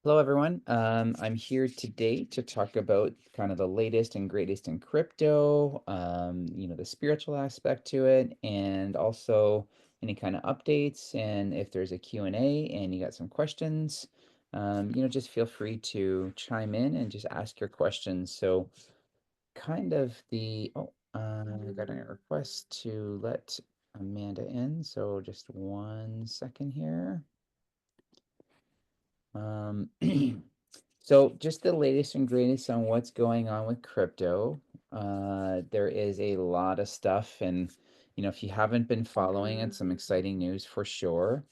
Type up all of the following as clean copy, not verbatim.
Hello, everyone. I'm here today to talk about kind of the latest and greatest in crypto, the spiritual aspect to it, and also any kind of updates. And if there's a Q&A and you got some questions, just feel free to chime in and just ask your questions. So I got a request to let Amanda in. So just one second here. Um, So just the latest and greatest on what's going on with crypto. There is a lot of stuff, and if you haven't been following it, some exciting news for sure.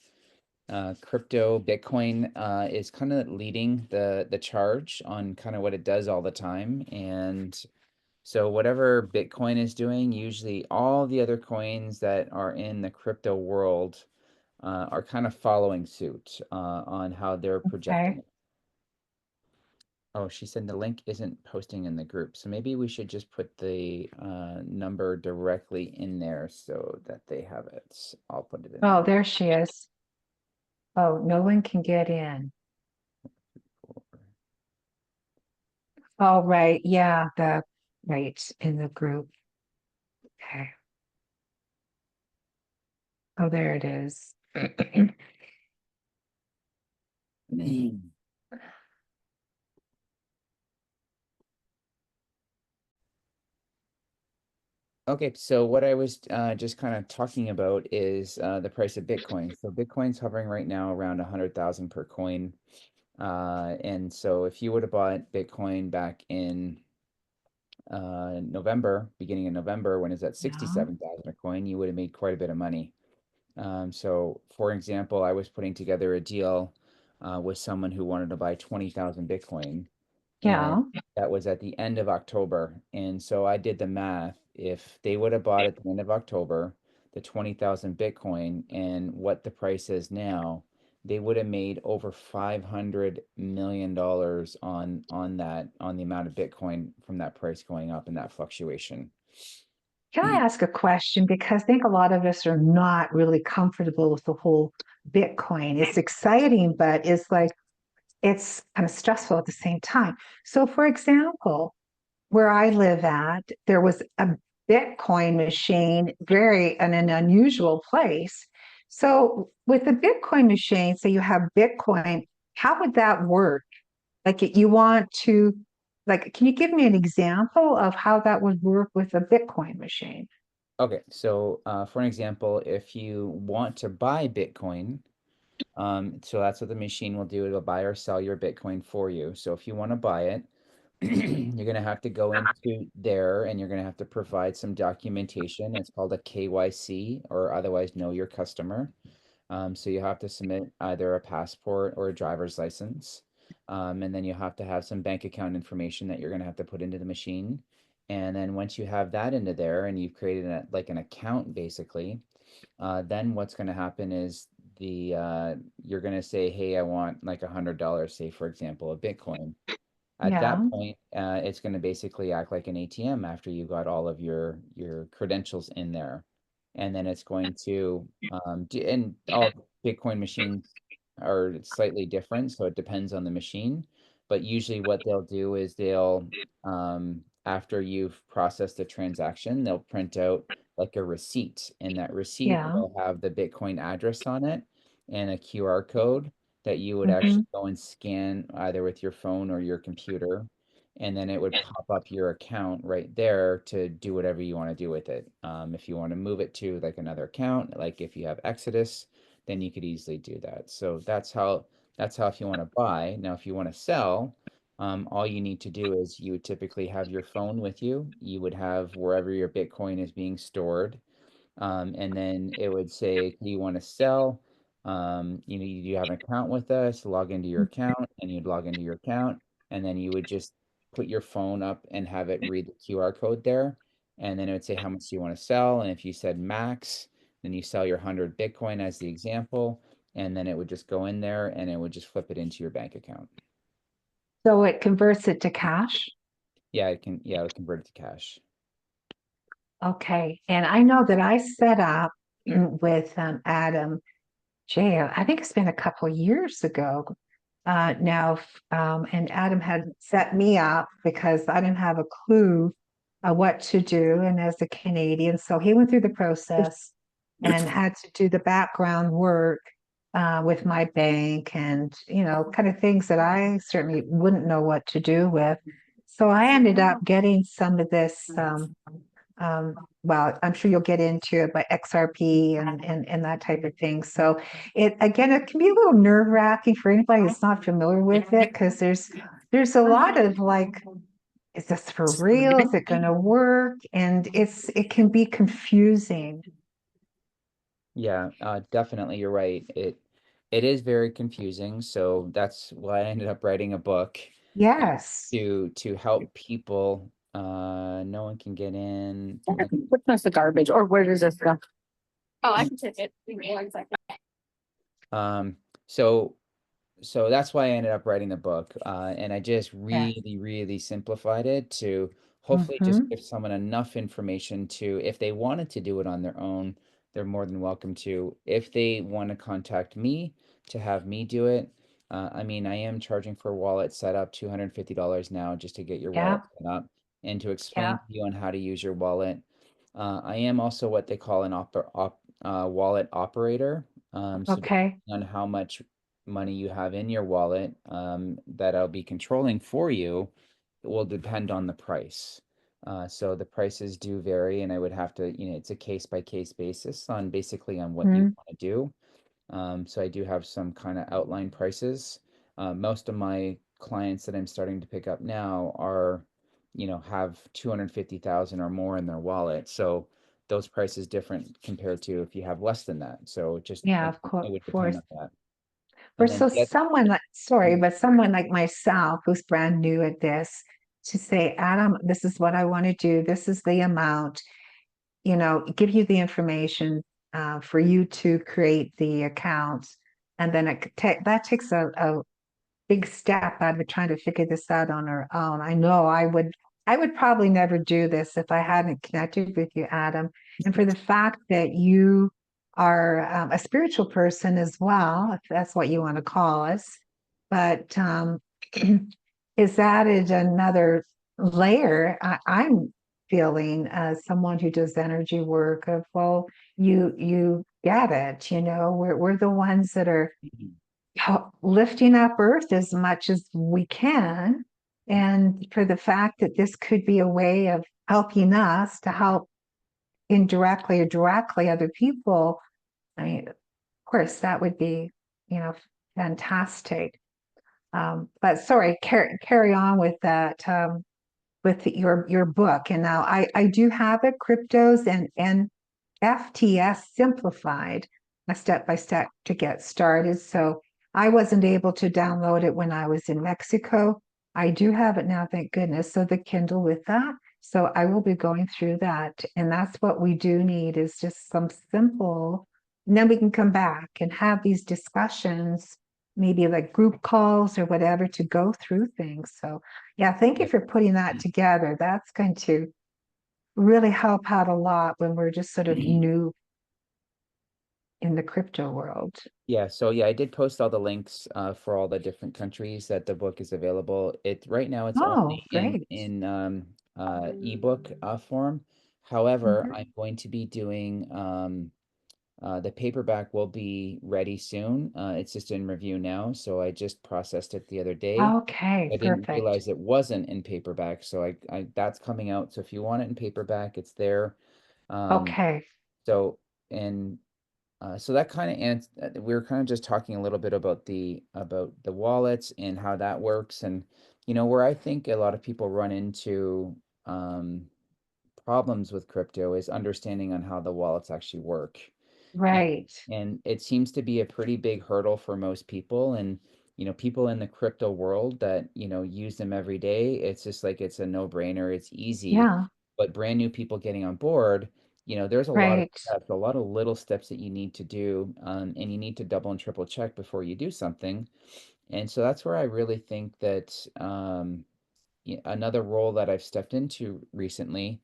Crypto, Bitcoin, is kind of leading the charge on kind of what it does all the time. And so whatever Bitcoin is doing, usually all the other coins that are in the crypto world are kind of following suit on how they're Okay. projecting. Oh, she said the link isn't posting in the group. So maybe we should just put the number directly in there so that they have it. I'll put it in Oh, there. there she is. Oh, no one can get in. Oh, right. Yeah, the right in the group. Okay. Oh, there it is. Okay, so what I was just kind of talking about is the price of Bitcoin. So Bitcoin's hovering right now around 100,000 per coin. And so if you would have bought Bitcoin back in November, beginning of November, when it's at Yeah. 67,000 a coin, you would have made quite a bit of money. So, for example, I was putting together a deal with someone who wanted to buy 20,000 Bitcoin, and Yeah. that was at the end of October. And so I did the math. If they would have bought at the end of October the 20,000 Bitcoin and what the price is now, they would have made over $500 million on the amount of Bitcoin from that price going up and that fluctuation. Can I ask a question? Because I think a lot of us are not really comfortable with the whole Bitcoin. It's exciting, but it's kind of stressful at the same time. So, for example, where I live at, there was a Bitcoin machine very in an unusual place. So with the Bitcoin machine, so you have Bitcoin, how would that work? Like you want to, like, can you give me an example of how that would work with a Bitcoin machine? Okay, so for an example, if you want to buy Bitcoin, so that's what the machine will do. It'll buy or sell your Bitcoin for you. So if you want to buy it, you're going to have to go into there and you're going to have to provide some documentation. It's called a KYC, or otherwise know your customer. So you have to submit either a passport or a driver's license. And then you have to have some bank account information that you're going to have to put into the machine. And then once you have that into there and you've created like an account basically, then what's going to happen is you're going to say, hey, I want like $100, say for example, a Bitcoin. At Yeah, that point, it's going to basically act like an ATM after you got all of your credentials in there, and then it's going to and all Bitcoin machines are slightly different, so it depends on the machine. But usually, what they'll do is after you've processed the transaction, they'll print out like a receipt, and that receipt yeah. will have the Bitcoin address on it and a QR code that you would Hmm. actually go and scan either with your phone or your computer, and then it would pop up your account right there to do whatever you want to do with it. If you want to move it to like another account, like if you have Exodus, then you could easily do that. So that's how if you want to buy. Now, if you want to sell, all you need to do is you would typically have your phone with you. You would have wherever your Bitcoin is being stored, and then it would say, do you want to sell? You have an account with us, log into your account, and you'd log into your account, and then you would just put your phone up and have it read the QR code there. And then it would say how much you want to sell. And if you said max, then you sell your 100 Bitcoin as the example. And then it would just go in there and it would just flip it into your bank account. So it converts it to cash. Yeah, it'll convert it to cash. Okay. And I know that I set up with Adam J. I think it's been a couple of years ago. And Adam had set me up because I didn't have a clue what to do. And as a Canadian, so he went through the process and had to do the background work with my bank and, kind of things that I certainly wouldn't know what to do with. So I ended up getting some of this. Um, well, I'm sure you'll get into it, but XRP and that type of thing. So it can be a little nerve-wracking for anybody who's not familiar with it because there's a lot of like, is this for real? Is it going to work? And it can be confusing. Yeah, definitely, you're right. It is very confusing, so that's why I ended up writing a book Yes. to help people. No one can get in. Which one's the garbage, or where does this go? Oh, I can take it. One second. Um, so so that's why I ended up writing the book. And I just Yeah. really simplified it to hopefully just Hmm. give someone enough information to, if they wanted to do it on their own, they're more than welcome to. If they want to contact me to have me do it, I mean, I am charging for wallet setup $250 now just to get your wallet Yeah. set up and to explain Yeah. to you on how to use your wallet. I am also what they call an wallet operator. So Okay. depending on how much money you have in your wallet, that I'll be controlling for you, it will depend on the price. So the prices do vary, and I would have to, it's a case by case basis on basically on what you Mhm. want to do. So I do have some kind of outline prices. Most of my clients that I'm starting to pick up now are, have 250,000 or more in their wallet. So those prices different compared to if you have less than that. So Yeah, it would of depend course. on that. For And then so the someone like, sorry, but someone like myself who's brand new at this, to say, Adam, this is what I want to do. This is the amount, give you the information for you to create the accounts. And then that takes a big step out of trying to figure this out on our own. I know I would probably never do this if I hadn't connected with you, Adam. And for the fact that you are a spiritual person as well, if that's what you want to call us, but is added another layer. I'm feeling as someone who does energy work of, well, you get it, we're the ones that are lifting up earth as much as we can. And for the fact that this could be a way of helping us to help indirectly or directly other people, I mean, of course, that would be, you know, fantastic. But sorry, carry on with that, with your book. And now I do have it, Cryptos and FTS Simplified, a step by step to get started. So I wasn't able to download it when I was in Mexico. I do have it now, thank goodness. So the Kindle with that. So I will be going through that. And that's what we do need is just some simple, and then we can come back and have these discussions, maybe like group calls or whatever to go through things. So yeah, thank you Yep. for putting that together. That's going to really help out a lot when we're just sort of new in the crypto world. Yeah, so yeah, I did post all the links for all the different countries that the book is available. Right now it's Oh, only in great. ebook form. However, Mhm. I'm going to be doing the paperback will be ready soon. It's just in review now, so I just processed it the other day. Okay, I didn't perfect. realize it wasn't in paperback, so I that's coming out. So if you want it in paperback, it's there. Um, Okay. so and so that kind of and we were kind of just talking a little bit about the wallets and how that works, and where I think a lot of people run into um, problems with crypto is understanding on how the wallets actually work. And, Right. and it seems to be a pretty big hurdle for most people. And, people in the crypto world that, use them every day, it's just like it's a no-brainer, it's easy. Yeah. But brand new people getting on board, there's a lot of Right. steps, a lot of little steps that you need to do, and you need to double and triple check before you do something. And so that's where I really think that another role that I've stepped into recently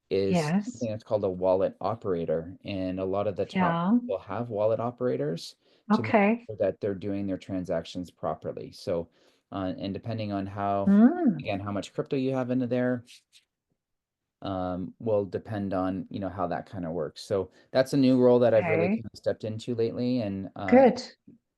is Yes. something that's called a wallet operator. And a lot of the top Yeah. people have wallet operators. to make Okay. sure that they're doing their transactions properly. So, and depending on how, Mm, again, how much crypto you have into there, will depend on, how that kind of works. So that's a new role that I've really okay. kind of stepped into lately. And Good.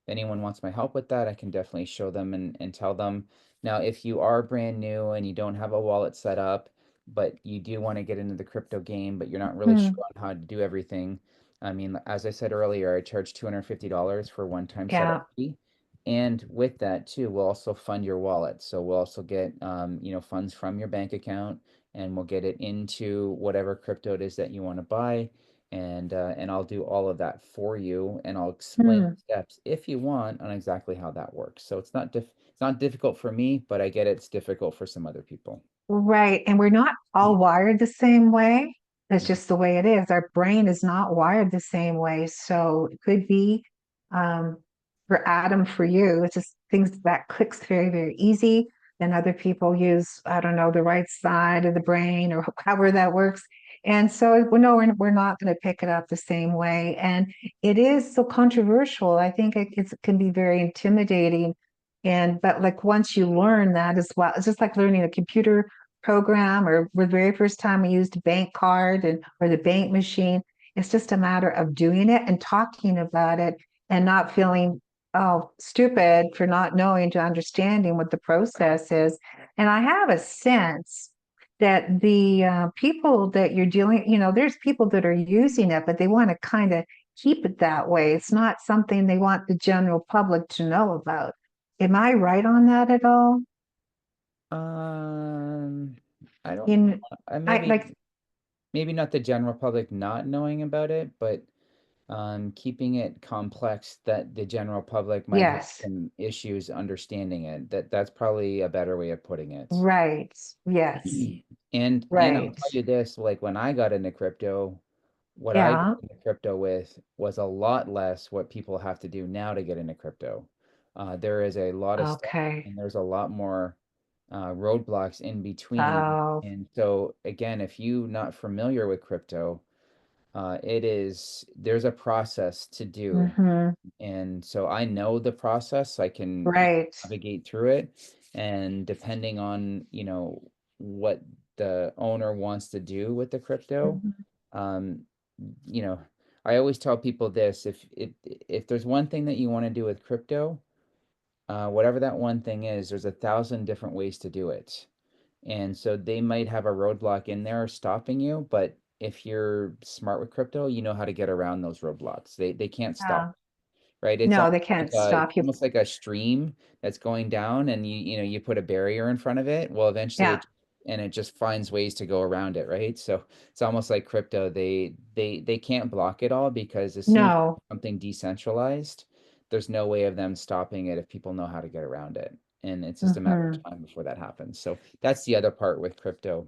anyone wants my help with that, I can definitely show them and tell them. Now, if you are brand new and you don't have a wallet set up, but you do want to get into the crypto game, but you're not really Hmm. sure on how to do everything. I mean, as I said earlier, I charge $250 for one-time setup Yeah. fee. And with that too, we'll also fund your wallet. So we'll also get, funds from your bank account, and we'll get it into whatever crypto it is that you want to buy. And I'll do all of that for you, and I'll explain Hmm. the steps if you want on exactly how that works. So it's not difficult for me, but I get it's difficult for some other people. Right. And we're not all wired the same way. That's Mhm. just the way it is. Our brain is not wired the same way. So it could be um, for Adam, for you, it's just things that clicks very, very easy. Then other people use, I don't know, the right side of the brain or however that works. And so, well, no, we're not going to pick it up the same way. And it is so controversial. I think it can be very intimidating. And, but like once you learn that as well, it's just like learning a computer program or the very first time I used a bank card and or the bank machine. It's just a matter of doing it and talking about it and not feeling stupid for not knowing to understanding what the process is. And I have a sense that the people that you're dealing, there's people that are using it, but they want to kind of keep it that way. It's not something they want the general public to know about. Am I right on that at all? Um, I don't know. In I I maybe like maybe not the general public not knowing about it, but keeping it complex that the general public might have yes, some issues understanding it. That's probably a better way of putting it. right. Yes, And I'll right. tell you this, like when I got into crypto, what I got Yeah. into crypto with was a lot less what people have to do now to get into crypto. There is a lot of stuff, Okay. and there's a lot more roadblocks in between. Oh, And so again, if you not familiar with crypto, there's a process to do. hmm. And so I know the process, I can, Right. navigate through it. And depending on, what the owner wants to do with the crypto, Mhm. um, you know, I always tell people this, if there's one thing that you want to do with crypto, whatever that one thing is, there's 1,000 different ways to do it. And so they might have a roadblock in there stopping you, but if you're smart with crypto, you know how to get around those roadblocks. They can't stop, Yeah. right? No, they can't It's stop you. almost like a stream that's going down, and you put a barrier in front of it. Well, eventually Yeah. it just finds ways to go around it, right? So it's almost like crypto. They can't block it all, because as soon as No. something decentralized, there's no way of them stopping it if people know how to get around it. And it's just a matter Hmm. of time before that happens. So that's the other part with crypto.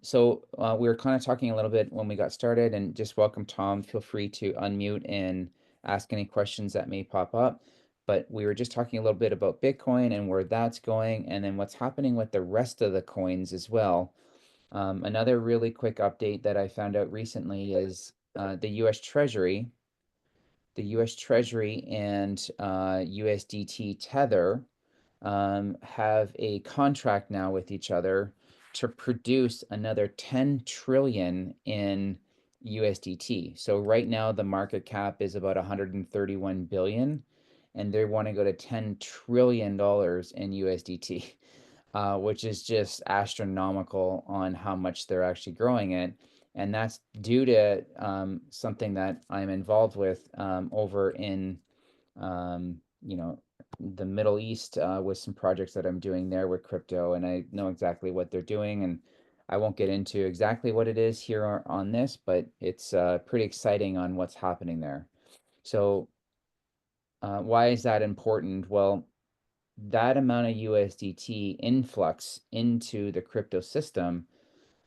So we were kind of talking a little bit when we got started, and just welcome Tom. Feel free to unmute and ask any questions that may pop up. But we were just talking a little bit about Bitcoin and where that's going, and then what's happening with the rest of the coins as well. Another really quick update that I found out recently is the U.S. Treasury and USDT Tether have a contract now with each other to produce another 10 trillion in USDT. So right now the market cap is about 131 billion, and they want to go to 10 trillion dollars in USDT, which is just astronomical on how much they're actually growing it. And that's due to something that I'm involved with over in um, you know, the Middle East, with some projects that I'm doing there with crypto, and I know exactly what they're doing. And I won't get into exactly what it is here on this, but it's pretty exciting on what's happening there. So, why is that important? Well, that amount of USDT influx into the crypto system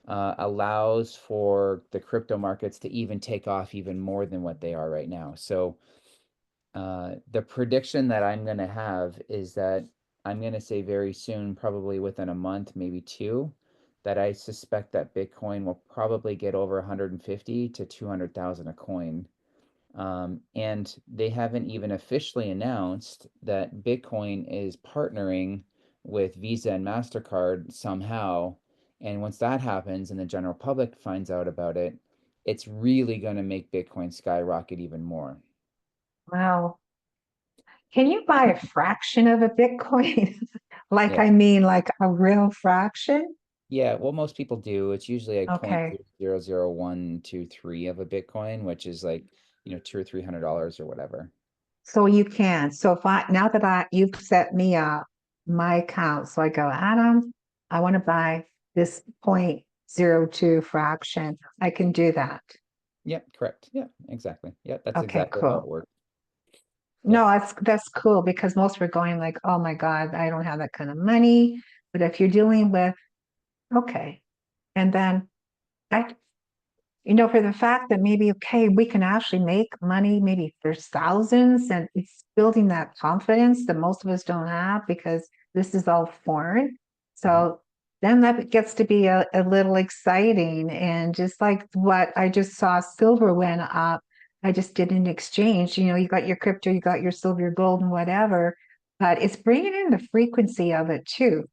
allows for the crypto markets to even take off even more than what they are right now. So, the prediction that I'm going to have is that I'm going to say very soon, probably within a month, maybe two, that I suspect that Bitcoin will probably get over 150 to 200,000 a coin. And they haven't even officially announced that Bitcoin is partnering with Visa and MasterCard somehow. And once that happens and the general public finds out about it, it's really going to make Bitcoin skyrocket even more. Wow. Can you buy a fraction of a Bitcoin? Like, Yeah. I mean, like a real fraction? Yeah. Well, most people do. It's usually like Okay. 0.00123 of a Bitcoin, which is like, $200 or $300 or whatever. So you can. So if I, now that you've set me up my account, so I go, Adam, I want to buy this 0.02 fraction. I can do that. Yep, correct. Yeah, exactly. Yep, that's Okay, exactly how it cool. works. Yep. No, that's cool because most were going like, oh my God, I don't have that kind of money. But if you're dealing with, okay, and then I, for the fact that maybe, okay, we can actually make money, maybe there's thousands, and it's building that confidence that most of us don't have because this is all foreign. Mhm. So then that gets to be a little exciting. And just like what I just saw, silver went up. I just did an exchange. You got your crypto, you got your silver, your gold, and whatever, but it's bringing in the frequency of it too.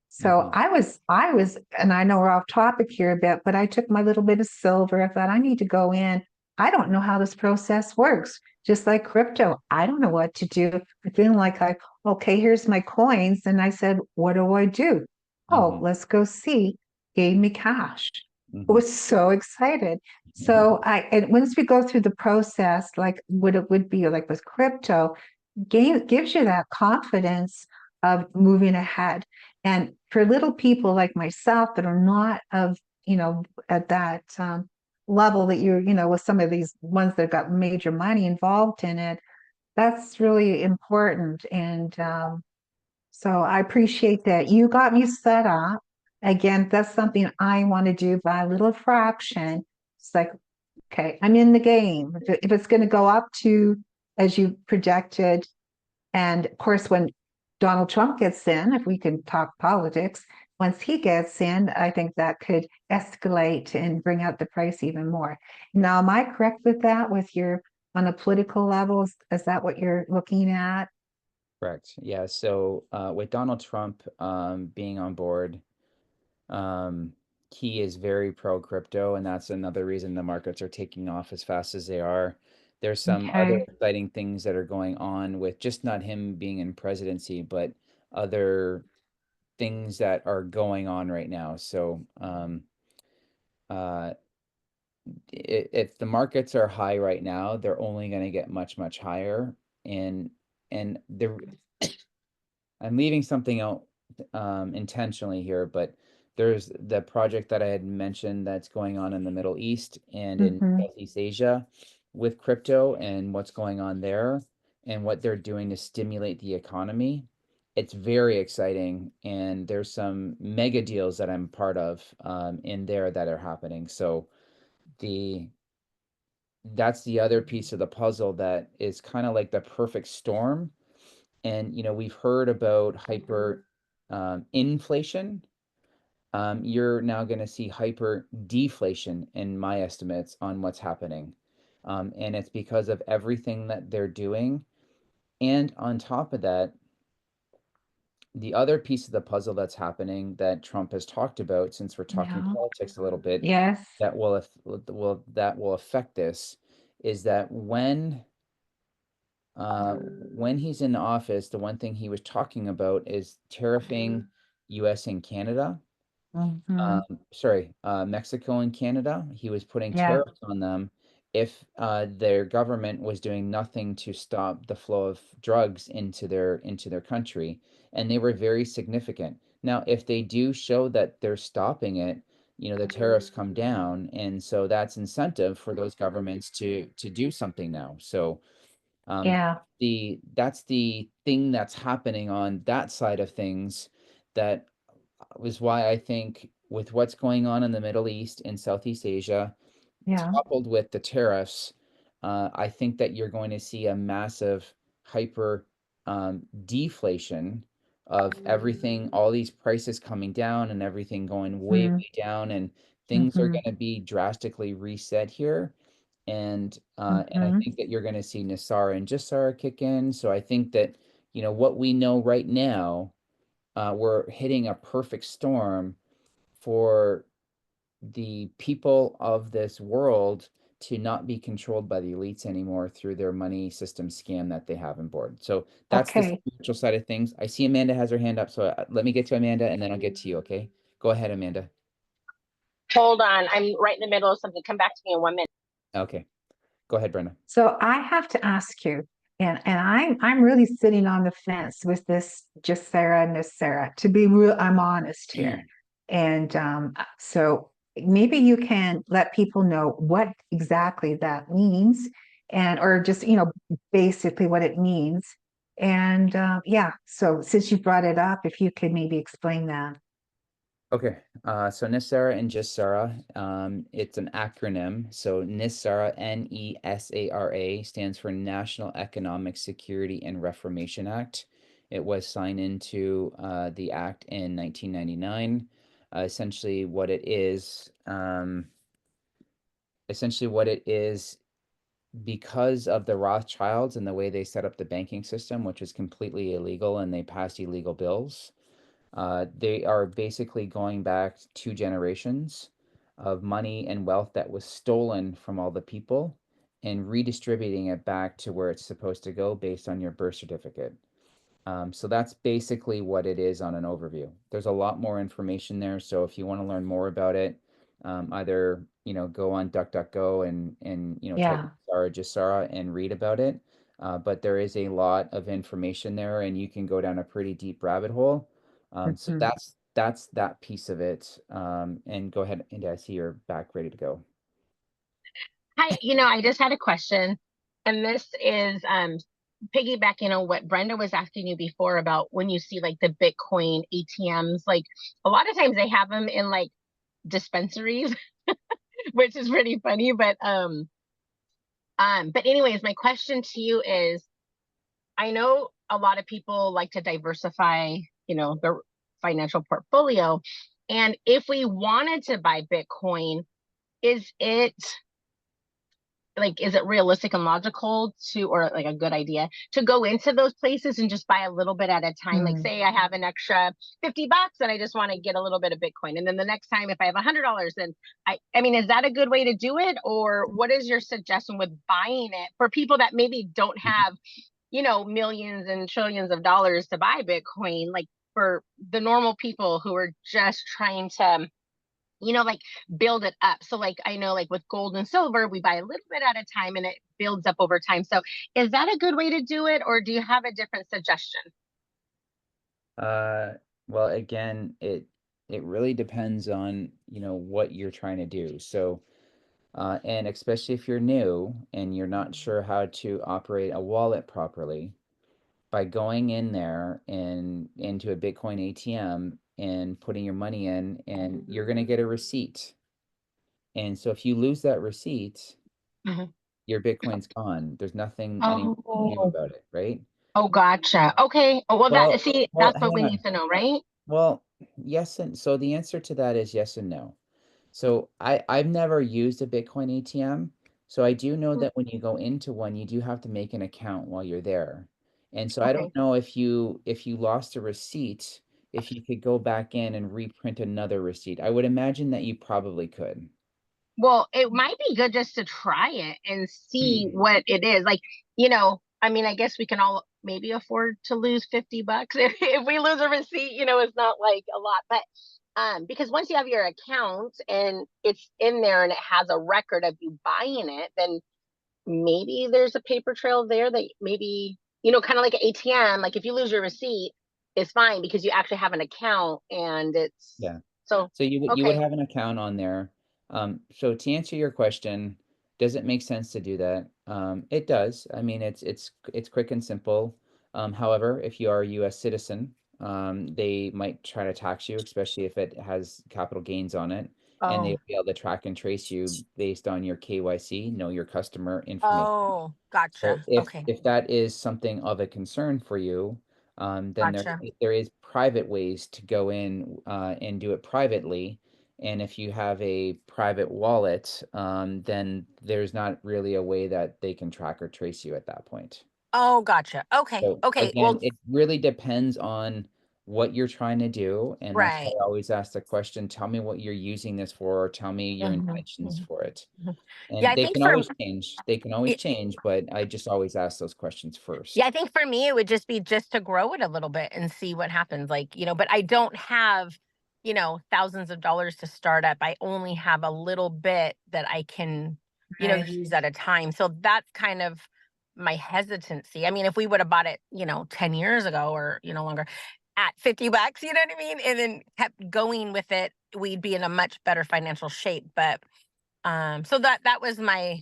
So Mhm. I was, and I know we're off topic here a bit, but I took my little bit of silver. I thought I need to go in. I don't know how this process works. Just like crypto, I don't know what to do. I feel like okay, here's my coins. And I said, what do I do? Oh, Mhm. let's go see. Gave me cash. I Mhm. was so excited. So and once we go through the process, like what it would be like with crypto, gives you that confidence of moving ahead. And for little people like myself that are not at that level that with some of these ones that got major money involved in it, that's really important. And so I appreciate that. You got me set up. Again, that's something I want to do by a little fraction. It's like, okay, I'm in the game. If it's going to go up to, as you projected, and of course, when Donald Trump gets in, if we can talk politics, once he gets in, I think that could escalate and bring out the price even more. Now, am I correct with that? With your on a political level, is that what you're looking at? Correct. Yeah. So with Donald Trump being on board, um, he is very pro crypto, and that's another reason the markets are taking off as fast as they are. There's some other Okay. exciting things that are going on with just not him being in presidency, but other things that are going on right now. So uh, if the markets are high right now, they're only going to get much, much higher. And I'm leaving something out intentionally here, but there's the project that I had mentioned that's going on in the Middle East and in Hmm. Southeast Asia with crypto and what's going on there and what they're doing to stimulate the economy. It's very exciting, and there's some mega deals that I'm part of in there that are happening. So the that's the other piece of the puzzle that is kind of like the perfect storm. And we've heard about hyper inflation. You're now going to see hyper deflation in my estimates on what's happening. And it's because of everything that they're doing. And on top of that, the other piece of the puzzle that's happening that Trump has talked about, since we're talking Yeah. politics a little bit, Yes. that will affect this, is that when he's in office, the one thing he was talking about is tariffing US and Canada. Hmm. Sorry, Mexico and Canada. He was putting Yeah. tariffs on them if their government was doing nothing to stop the flow of drugs into their country, and they were very significant. Now, if they do show that they're stopping it, the tariffs come down, and so that's incentive for those governments to do something now. So Yeah. that's the thing that's happening on that side of things. That was why I think with what's going on in the Middle East and Southeast Asia, Yeah. coupled with the tariffs, I think that you're going to see a massive hyper deflation of everything, all these prices coming down and everything going way, Mm-hmm. way down, and things are Mm-hmm. going to be drastically reset here. And I Mhm. think that you're going to see Nisara and Jisara kick in. So I think that, what we know right now, we're hitting a perfect storm for the people of this world to not be controlled by the elites anymore through their money system scam that they have on board. So that's the Okay. spiritual side of things. I see Amanda has her hand up, so let me get to Amanda and then I'll get to you, okay? Go ahead, Amanda. Hold on. I'm right in the middle of something. Come back to me in 1 minute. Okay, go ahead, Brenda. So I have to ask you, and I'm really sitting on the fence with this Sarah and this Sarah. To be real, I'm honest here. And so maybe you can let people know what exactly that means and or just, basically what it means. And yeah, so since you brought it up, if you could maybe explain that. Okay, so NISARA and GISARA, it's an acronym. So NISARA, NESARA, stands for National Economic Security and Reformation Act. It was signed into the act in 1999. Essentially, what it is, because of the Rothschilds and the way they set up the banking system, which is completely illegal, and they passed illegal bills. They are basically going back 2 generations of money and wealth that was stolen from all the people and redistributing it back to where it's supposed to go based on your birth certificate. So that's basically what it is on an overview. There's a lot more information there. So if you want to learn more about it, either go on DuckDuckGo and type Yeah. Sarah Jasara and read about it. But there is a lot of information there, and you can go down a pretty deep rabbit hole. So Mhm. that's that piece of it. And go ahead, and I see you're back ready to go. Hi, I just had a question, and this is piggybacking on what Brenda was asking you before about when you see like the Bitcoin ATMs. Like a lot of times they have them in like dispensaries, which is pretty funny. But anyways, my question to you is, I know a lot of people like to diversify, their financial portfolio, and if we wanted to buy Bitcoin, is it is it realistic and logical to, or like a good idea to go into those places and just buy a little bit at a time? Like, Mm. say I have an extra $50 and I just want to get a little bit of Bitcoin. And then the next time, if I have $100, then I mean, is that a good way to do it? Or what is your suggestion with buying it for people that maybe don't have, millions and trillions of dollars to buy Bitcoin? Like for the normal people who are just trying to like build it up. So like I know like with gold and silver, we buy a little bit at a time and it builds up over time. So is that a good way to do it, or do you have a different suggestion? Uh, well, again, it really depends on, what you're trying to do. So, and especially if you're new and you're not sure how to operate a wallet properly, by going in there and into a Bitcoin ATM and putting your money in, and you're going to get a receipt. And so if you lose that receipt, Mhm. your Bitcoin's gone. There's nothing anyone can do Oh, about it, right? oh, gotcha. Okay. Oh, well, Well, that's what hang we on. need to know, right? Well, yes, and so the answer to that is yes and no. So I've never used a Bitcoin ATM. So I do know that when you go into one, you do have to make an account while you're there. And so I Okay. don't know if you lost a receipt, if you could go back in and reprint another receipt. I would imagine that you probably could. Well, it might be good just to try it and see what it is. Like, I mean, I guess we can all maybe afford to lose $50. If we lose a receipt, it's not like a lot. But because once you have your account and it's in there and it has a record of you buying it, then maybe there's a paper trail there that maybe, kind of like an ATM. Like if you lose your receipt, it's fine because you actually have an account and it's Yeah. so So you would okay. have an account on there. So to answer your question, does it make sense to do that? It does. I mean, it's quick and simple. However, if you are a U.S. citizen, they might try to tax you, especially if it has capital gains on it, and they'll Oh, be able to track and trace you based on your KYC, know your customer information. oh, So gotcha. if Okay, if that is something of a concern for you, then there gotcha. there is private ways to go in and do it privately, And if you have a private wallet, then there's not really a way that they can track or trace you at that point. Oh, gotcha. Okay. So Okay. again, Well, it really depends on what you're trying to do. And that's why right. I always ask the question, tell me what you're using this for, or tell me your Mhm, intentions mhm, for it. mhm. Yeah, And I they think can for always change. They can always y- change, but I just always ask those questions yeah, I first. think for me it would just be just to grow it a little bit and see what happens. Like, but I don't have, thousands of dollars to start up. I only have a little bit that I can, Right. use at a time. So that's kind of my hesitancy. I mean, if we would have bought it, 10 years ago or, longer at $50, you know what I mean? And then kept going with it, we'd be in a much better financial shape. But so that was my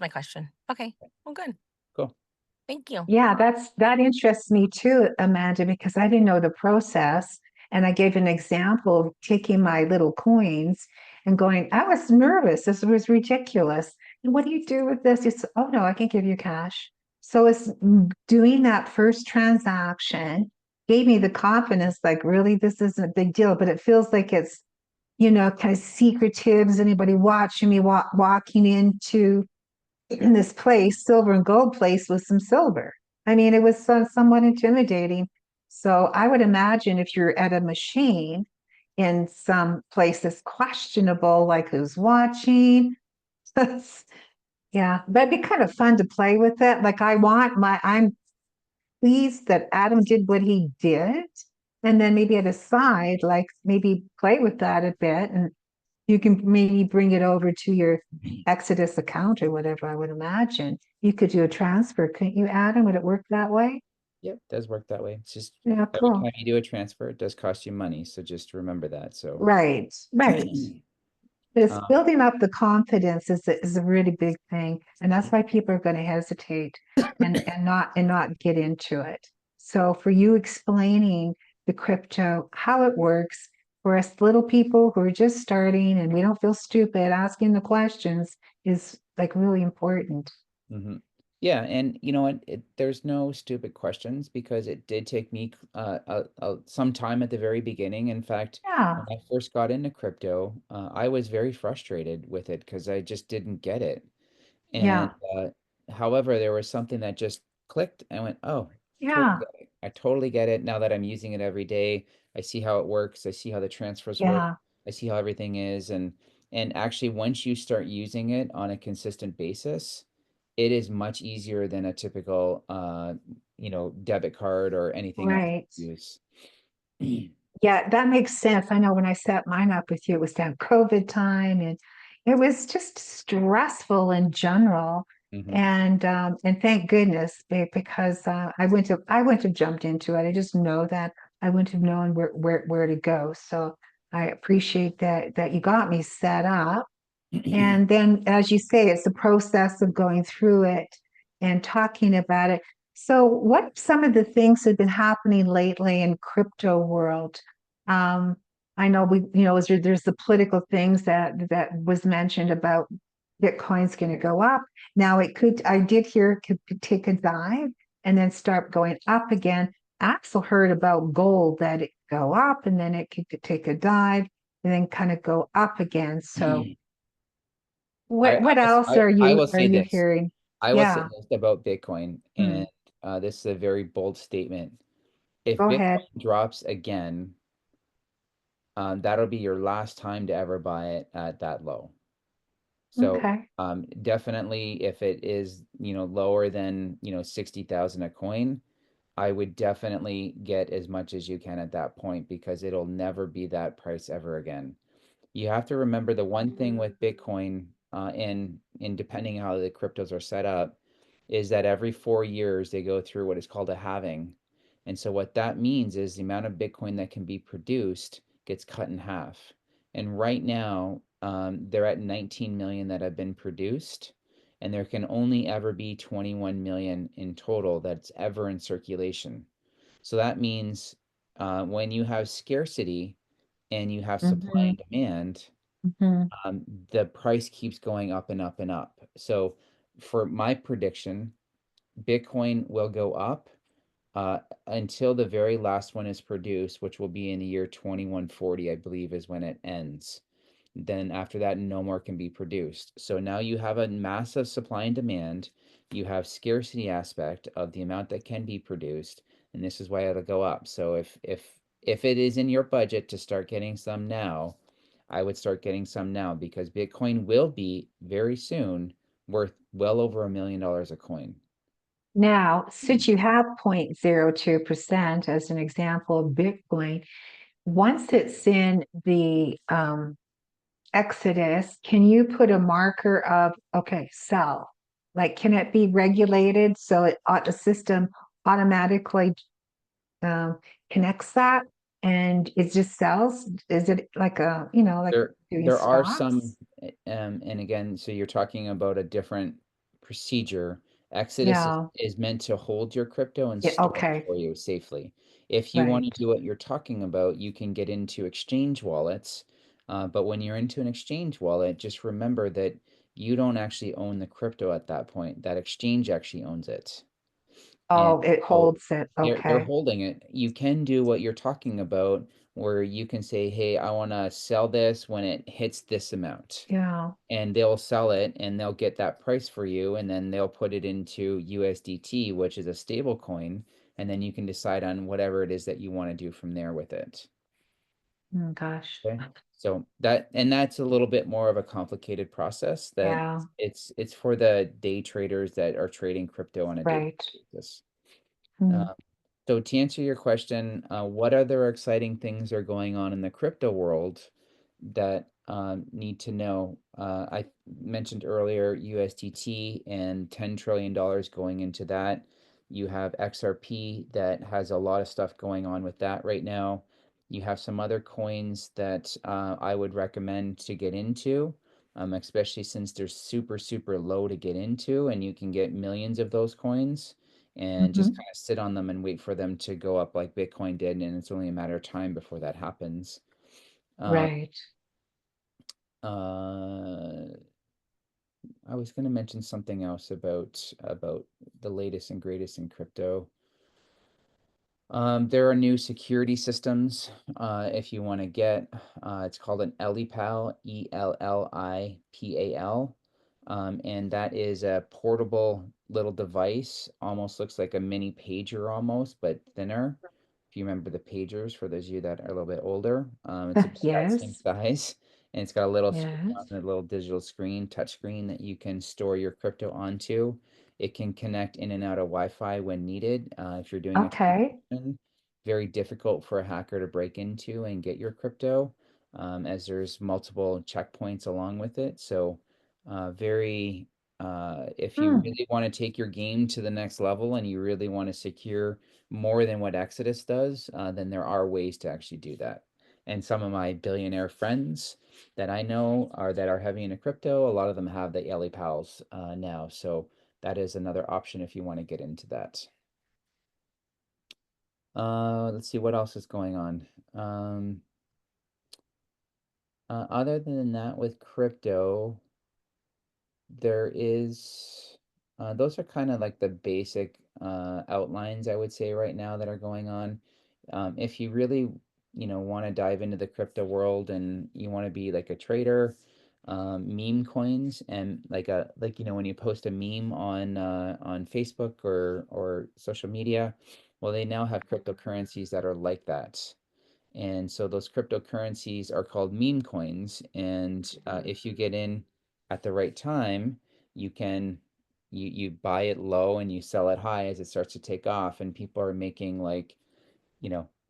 question. Okay. Well, good. Cool. Thank you. Yeah, that interests me too, Amanda, because I didn't know the process. And I gave an example of taking my little coins and going, I was nervous. This was ridiculous. And what do you do with this? It's, oh no, I can give you cash. So it's doing that first transaction gave me the confidence, like, really, this isn't a big deal, but it feels like it's, kind of secretive. Is anybody watching me walking into this place, silver and gold place with some silver? I mean, it was somewhat intimidating. So I would imagine if you're at a machine in some place that's questionable, like who's watching, yeah, that'd be kind of fun to play with it. Like I'm pleased that Adam did what he did. And then maybe at a side, like maybe play with that a bit and you can maybe bring it over to your Exodus account or whatever, I would imagine. You could do a transfer, couldn't you, Adam? Would it work that way? Yep, does work that way. It's just Yeah, every cool. time you do a transfer, it does cost you money. So just remember that. So, Right, right. But it's um, building up the confidence is a really big thing. And that's why people are going to hesitate and not get into it. So for you explaining the crypto, how it works for us little people who are just starting and we don't feel stupid asking the questions is like really important. mhm. Yeah, and you know what? There's no stupid questions because it did take me some time at the very beginning. In fact, when Yeah, I first got into crypto, I was very frustrated with it because I just didn't get it. And yeah, however, there was something that just clicked. I went, oh, totally yeah, get it. I totally get it now that I'm using it every day. I see how it works. I see how the transfers work. yeah. I see how everything is. And actually, once you start using it on a consistent basis, it is much easier than a typical debit card or anything else Right. you use. Yeah, that makes sense. I know when I set mine up with you, it was down COVID time and it was just stressful in general. Hmm. And thank goodness because I wouldn't have jumped into it. I just know that I wouldn't have known where to go. So I appreciate that you got me set up. And then, as you say, it's the process of going through it and talking about it. So, what are some of the things that have been happening lately in crypto world? Um, I know there's the political things that was mentioned about Bitcoin's going to go up. Now, I did hear it could take a dive and then start going up again. I also heard about gold that it go up and then it could take a dive and then kind of go up again. So, I, I what will, else I, are I you will are say you this. hearing? I will say Yeah. this about Bitcoin, Hmm. and this is a very bold statement. If Go ahead. Bitcoin drops again, that'll be your last time to ever buy it at that low. So Okay. definitely, if it is lower than 60,000 a coin, I would definitely get as much as you can at that point because it'll never be that price ever again. You have to remember the one thing with Bitcoin, and depending how the cryptos are set up, is that every 4 years they go through what is called a halving. And so what that means is the amount of Bitcoin that can be produced gets cut in half. And right now, they're at 19 million that have been produced, and there can only ever be 21 million in total that's ever in circulation. So that means when you have scarcity and you have supply Hmm. and demand, Hmm. the price keeps going up and up and up. So for my prediction, Bitcoin will go up uh, until the very last one is produced, which will be in the year 2140, I believe, is when it ends. Then after that, no more can be produced. So now you have a massive supply and demand. You have scarcity aspect of the amount that can be produced, and this is why it'll go up. So if it is in your budget to start getting some now, I would start getting some now because Bitcoin will be very soon worth well over $1 million a coin. Now, since you have 0.02% as an example of Bitcoin, once it's in the Exodus, can you put a marker of, okay, sell? Like, can it be regulated so the system automatically connects that and it just sells? Is it like like doing There are stocks? some, and again, so you're talking about a different procedure. Exodus Yeah. is meant to hold your crypto and Yeah. store it Okay. for you safely. If you want to Right. do what you're talking about, you can get into exchange wallets. But when you're into an exchange wallet, just remember that you don't actually own the crypto at that point. That exchange actually owns it. And Oh, it so holds it. they're Okay. holding it. You can do what you're talking about, where you can say, "Hey, I want to sell this when it hits this amount." Yeah. And they'll sell it and they'll get that price for you, and then they'll put it into USDT, which is a stable coin, and then you can decide on whatever it is that you want to do from there with it. Gosh. Okay. So that's a little bit more of a complicated process that Yeah. it's for the day traders that are trading crypto on a daily Right. basis. Hmm. Uh, So to answer your question, what other exciting things are going on in the crypto world that need to know? I mentioned earlier USDT and $10 trillion going into that. You have XRP that has a lot of stuff going on with that right now. You have some other coins that I would recommend to get into, especially since they're super, super low to get into, and you can get millions of those coins and just Hmm. kind of sit on them and wait for them to go up like Bitcoin did, and it's only a matter of time before that happens. Uh, Right. uh, I was going to mention something else about the latest and greatest in crypto. There are new security systems. If you want to get, it's called an EllipAL, ELLIPAL, and that is a portable little device. Almost looks like a mini pager, almost, but thinner. If you remember the pagers, for those of you that are a little bit older, it's about that same Yes. size, and it's got a little screen on Yes. it, a little digital screen, touch screen that you can store your crypto onto. It can connect in and out of Wi-Fi when needed. If you're doing a Okay. transaction, very difficult for a hacker to break into and get your crypto, as there's multiple checkpoints along with it. So, if you Hmm. really want to take your game to the next level and you really want to secure more than what Exodus does, then there are ways to actually do that. And some of my billionaire friends that I know are that are heavy into crypto, a lot of them have the Ellie Pals now. So that is another option if you want to get into that. Let's see what else is going on. Other than that, with crypto, there is, those are kind of like the basic outlines I would say right now that are going on. If you really, want to dive into the crypto world and you want to be like a trader, meme coins and when you post a meme on Facebook or social media, well, they now have cryptocurrencies that are like that. And so those cryptocurrencies are called meme coins. And if you get in at the right time, you can you buy it low and you sell it high as it starts to take off. And people are making like,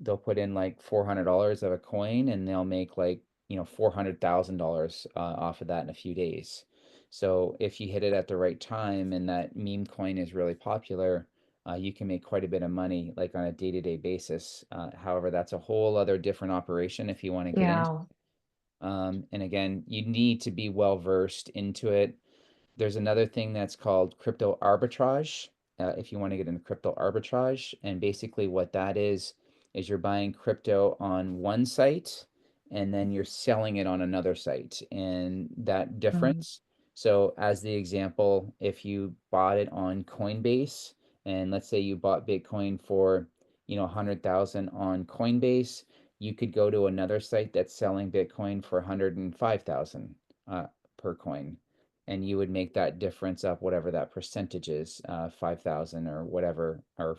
they'll put in like $400 of a coin and they'll make like, $400,000 off of that in a few days. So if you hit it at the right time and that meme coin is really popular, you can make quite a bit of money like on a day-to-day basis. However, that's a whole other different operation if you want to get into. Yeah. And again, you need to be well versed into it. There's another thing that's called crypto arbitrage. If you want to get into crypto arbitrage, and basically what that is you're buying crypto on one site and then you're selling it on another site, and that Mm. difference. So, as the example, if you bought it on Coinbase, and let's say you bought Bitcoin for 100,000 on Coinbase, you could go to another site that's selling Bitcoin for 105,000 per coin, and you would make that difference up, whatever that percentage is, 5,000 or whatever, or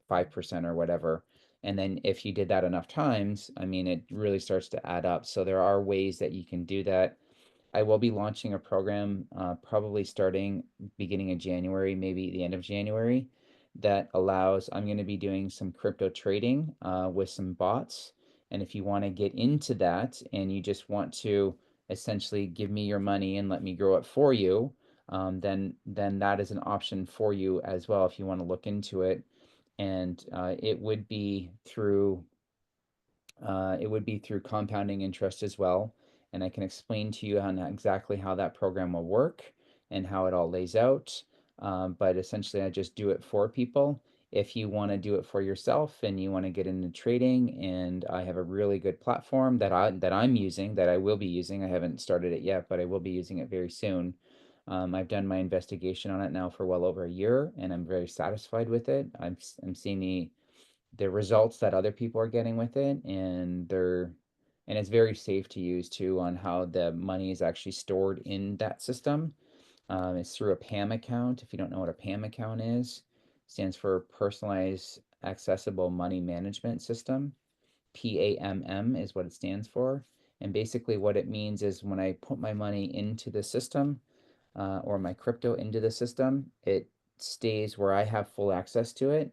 5% or whatever. And then if you did that enough times, I mean, it really starts to add up. So there are ways that you can do that. I will be launching a program, probably starting beginning of January, maybe the end of January, that allows, I'm going to be doing some crypto trading with some bots. And if you want to get into that and you just want to essentially give me your money and let me grow it for you, then that is an option for you as well if you want to look into it. And it would be through compounding interest as well. And I can explain to you on exactly how that program will work and how it all lays out. But essentially, I just do it for people. If you want to do it for yourself and you want to get into trading, and I have a really good platform that I'm using, that I will be using. I haven't started it yet, but I will be using it very soon. I've done my investigation on it now for well over a year, and I'm very satisfied with it. I'm seeing the results that other people are getting with it, and it's very safe to use too, on how the money is actually stored in that system. It's through a PAM account. If you don't know what a PAM account is, it stands for Personalized Accessible Money Management System. PAMM is what it stands for. And basically what it means is when I put my money into the system, or my crypto into the system, it stays where I have full access to it.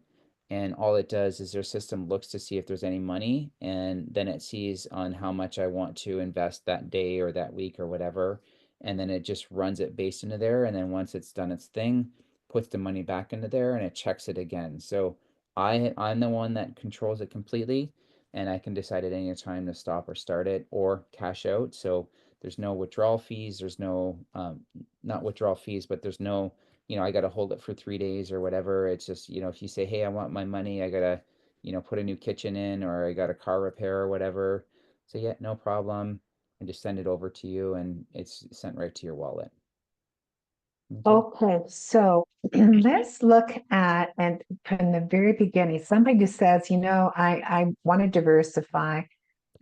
And all it does is their system looks to see if there's any money, and then it sees on how much I want to invest that day or that week or whatever. And then it just runs it based into there. And then once it's done its thing, puts the money back into there and it checks it again. So I'm the one that controls it completely, and I can decide at any time to stop or start it or cash out. So there's no withdrawal fees. There's no, not withdrawal fees, but there's no, I got to hold it for 3 days or whatever. It's just, if you say, hey, I want my money, I got to, put a new kitchen in, or I got a car repair or whatever. So yeah, no problem. I just send it over to you and it's sent right to your wallet. Okay. Okay, so let's look at, and from the very beginning, somebody who says, I want to diversify.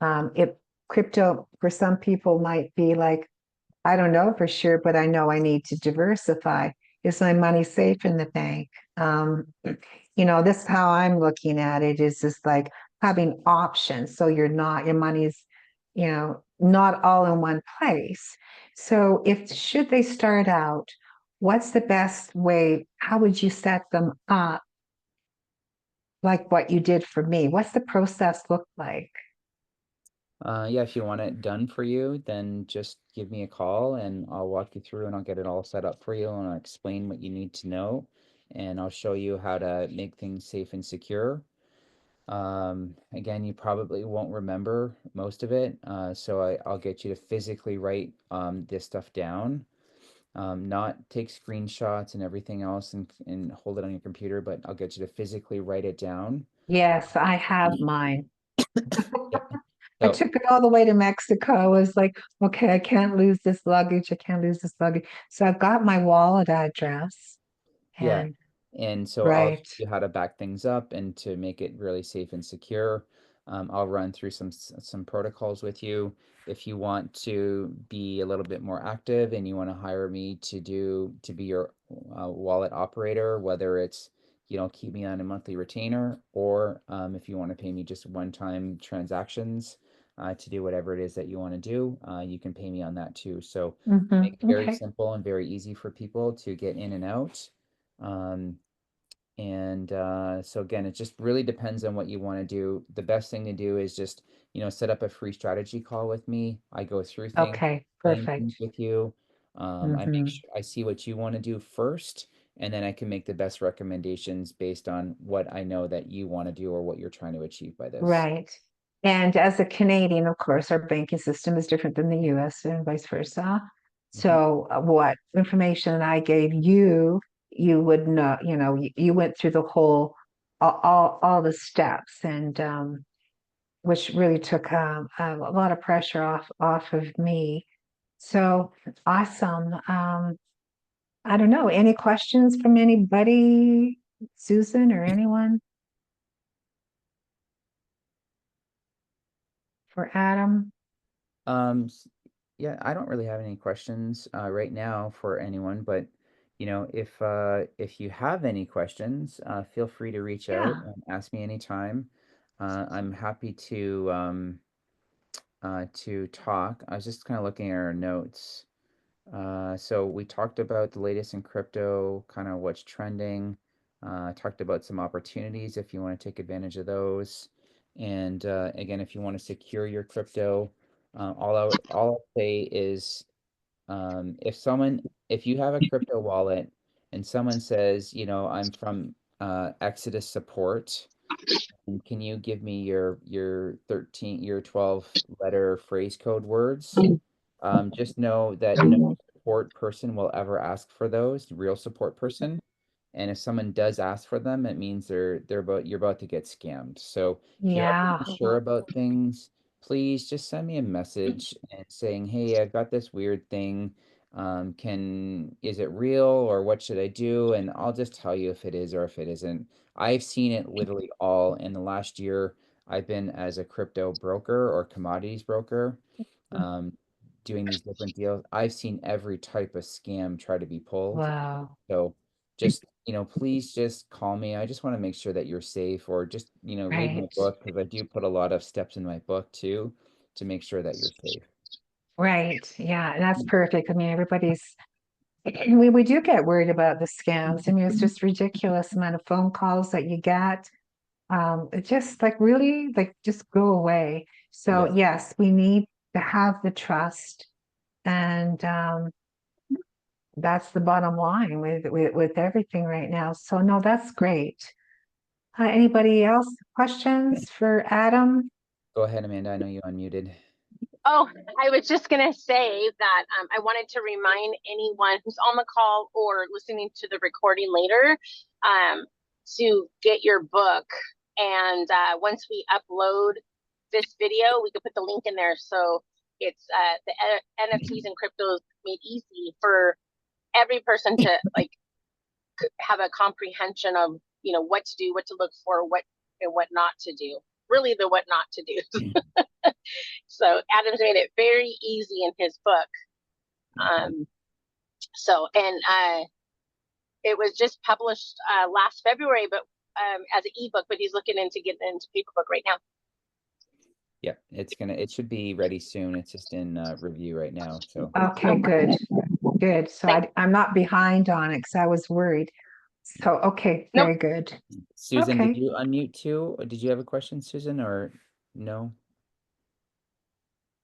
If crypto for some people might be like, I don't know for sure, but I know I need to diversify. Is my money safe in the bank? This is how I'm looking at it, is just like having options. So your money's, not all in one place. So should they start out, what's the best way? How would you set them up? Like what you did for me? What's the process look like? Yeah, if you want it done for you, then just give me a call and I'll walk you through and I'll get it all set up for you and I'll explain what you need to know and I'll show you how to make things safe and secure. Again, you probably won't remember most of it, so I'll get you to physically write this stuff down. Not take screenshots and everything else and hold it on your computer, but I'll get you to physically write it down. Yes, I have mine. Yep. I So took it all the way to Mexico. I was like, okay, I can't lose this luggage. I can't lose this luggage. So I've got my wallet address yeah, and and so I'll show right. you how to back things up and to make it really safe and secure. I'll run through some protocols with you. If you want to be a little bit more active and you want to hire me to be your wallet operator, whether it's keep me on a monthly retainer, or if you want to pay me just one-time transactions to do whatever it is that you want to do, you can pay me on that too. So make it very Okay. simple and very easy for people to get in and out. Um, and so again, it just really depends on what you want to do. The best thing to do is just, set up a free strategy call with me. I go through things, Okay. explain Perfect. things with you. I make Hmm. sure I see what you want to do first, and then I can make the best recommendations based on what I know that you want to do or what you're trying to achieve by this. Right. And as a Canadian, of course, our banking system is different than the US and vice versa. Mhm. So what information I gave you, you would know, you went through the whole, all the steps, and which really took a lot of pressure off of me. So awesome. I don't know. Any questions from anybody, Susan or anyone? for Adam? S- yeah, I don't really have any questions right now for anyone, but if you have any questions, feel free to reach out Yeah. and ask me anytime. I'm happy to talk. I was just kind of looking at our notes. So we talked about the latest in crypto, kind of what's trending. Talked about some opportunities if you want to take advantage of those. And again, if you want to secure your crypto, all I'll say is if you have a crypto wallet and someone says, I'm from Exodus support, and can you give me your 12 letter phrase code words? Just know that no support person will ever ask for those, real support person. And if someone does ask for them, it means you're about to get scammed. So if you're ever Yeah. unsure about things, please just send me a message and saying, "Hey, I've got this weird thing. Is it real or what should I do?" And I'll just tell you if it is or if it isn't. I've seen it literally all in the last year. I've been as a crypto broker or commodities broker, um, doing these different deals. I've seen every type of scam try to be pulled. Wow. So just, please just call me. I just want to make sure that you're safe, or just, read my Right. book because I do put a lot of steps in my book too to make sure that you're safe. Right. Yeah. And that's perfect. I mean, we do get worried about the scams. I mean, it's just ridiculous amount of phone calls that you get. It just like really like just go away. So Yes. yes, we need to have the trust, and that's the bottom line with everything right now. So no, that's great. Anybody else questions for Adam? Go ahead, Amanda. I know you unmuted. Oh, I was just gonna say that I wanted to remind anyone who's on the call or listening to the recording later, um, to get your book. And once we upload this video, we could put the link in there. So it's the NFTs and cryptos made easy for every person to like have a comprehension of what to do, what to look for, what and what not to do. Really, the what not to do. So Adam's made it very easy in his book. Um, and it was just published last February, but as an ebook. But he's looking into getting into paper book right now. Yeah, it should be ready soon. It's just in review right now. So Okay, good, good. So I'm not behind on it because I was worried. So okay, Nope. very good. Susan, did Okay. you unmute too? Or did you have a question, Susan, or no?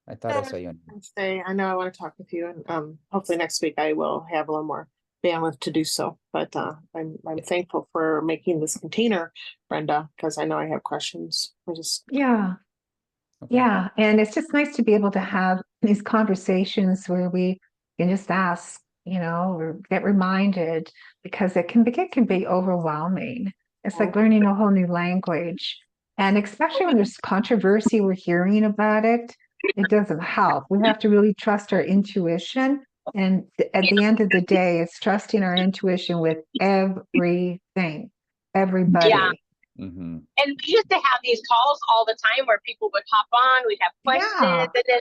I thought I saw you unmute. I know I want to talk with you, and hopefully next week I will have a little more bandwidth to do so. But I'm thankful for making this container, Brenda, because I know I have questions. Yeah. Okay. Yeah, and it's just nice to be able to have these conversations where we can just ask, or get reminded, because it can be overwhelming. It's like learning a whole new language. And especially when there's controversy, we're hearing about it, it doesn't help. We have to really trust our intuition. And at the end of the day, it's trusting our intuition with everything, everybody. Yeah. Mm-hmm. And we used to have these calls all the time where people would hop on, we'd have questions, Yeah. and then,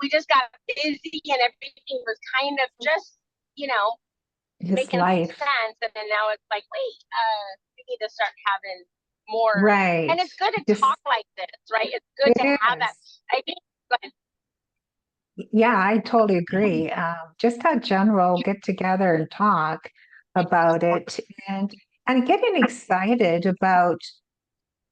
we just got busy and everything was kind of just, Just making life. sense. And then now it's like, wait, we need to start having more. Right. And it's good to Just- talk like this, right? It's good to have that. is. I think, go ahead. Yeah, I totally agree. Just a general get together and talk about it, and getting excited about,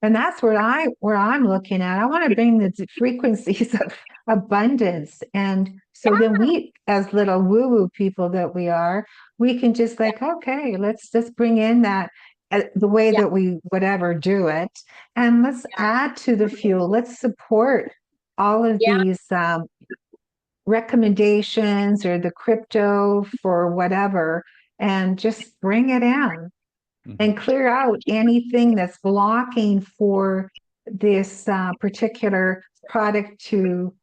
and that's where I'm looking at. I want to bring the frequencies of abundance, and so then we, as little woo-woo people that we are, we can just like, okay, let's just bring in that the way that we whatever do it, and let's add to the fuel. Let's support all of these recommendations or the crypto for whatever, and just bring it in and clear out anything that's blocking for this particular product to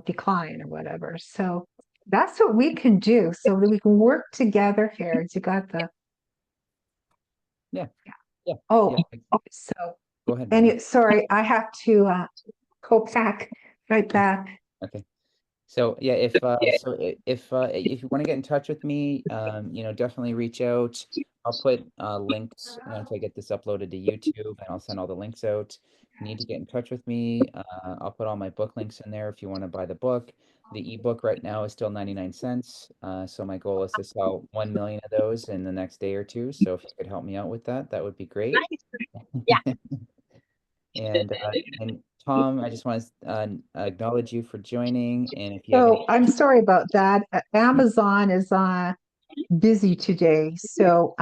decline or whatever. So that's what we can do, so that we can work together here. You got the Yeah. oh Yeah. so Go ahead. and sorry, I have to go back, right back. Okay. So yeah, if you want to get in touch with me, definitely reach out. I'll put links once I get this uploaded to YouTube, and I'll send all the links out. If you need to get in touch with me, I'll put all my book links in there if you want to buy the book. The ebook right now is still 99 cents. So my goal is to sell 1 million of those in the next day or two. So if you could help me out with that, that would be great. Yeah. And Tom, I just want to acknowledge you for joining. And if you have So I'm sorry about that. Amazon is busy today, so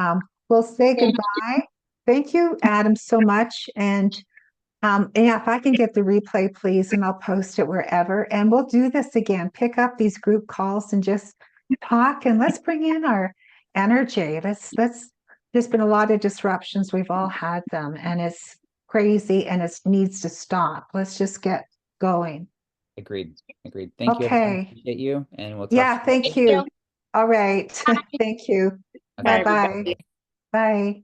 we'll say goodbye. Thank you, Adam, so much. And yeah, if I can get the replay, please, and I'll post it wherever. And we'll do this again. Pick up these group calls and just talk, and let's bring in our energy. There's been a lot of disruptions. We've all had them, and it's crazy, and it needs to stop. Let's just get going. Agreed. Thank you, everyone. Okay. Appreciate you, and we'll talk Yeah, soon. thank Thank you. you. All right. Thank you. Okay. Bye-bye. Bye.